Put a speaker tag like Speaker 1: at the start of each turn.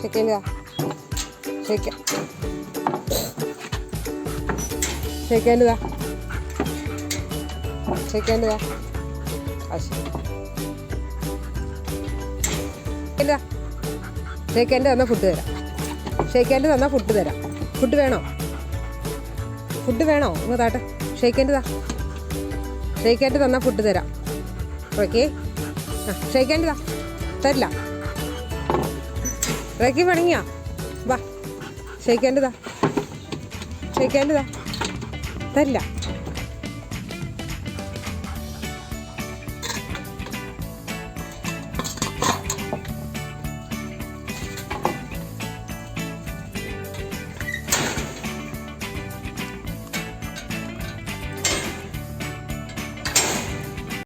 Speaker 1: ഷെയ്ക്കാൻ്റെ ഷെയ്ക്കാൻ്റെതാ ഷെയ്ക്കാൻ്റെ തന്നാൽ ഫുഡ് തരാം. ഷെയ്ക്കാൻ്റെ തന്നാൽ ഫുഡ് തരാം. ഫുഡ് വേണോ? ഒന്ന് താട്ടെ. ഷെയ്ക്കാൻ്റെ തന്നാൽ ഫുഡ് തരാം. ഓക്കെ. ഷെയ്ക്കാൻ്റെ തരില്ല. റക്കി പണിങ്ങിയാ വാ. ഷെയ്ക്കാൻ്റെ തരില്ല.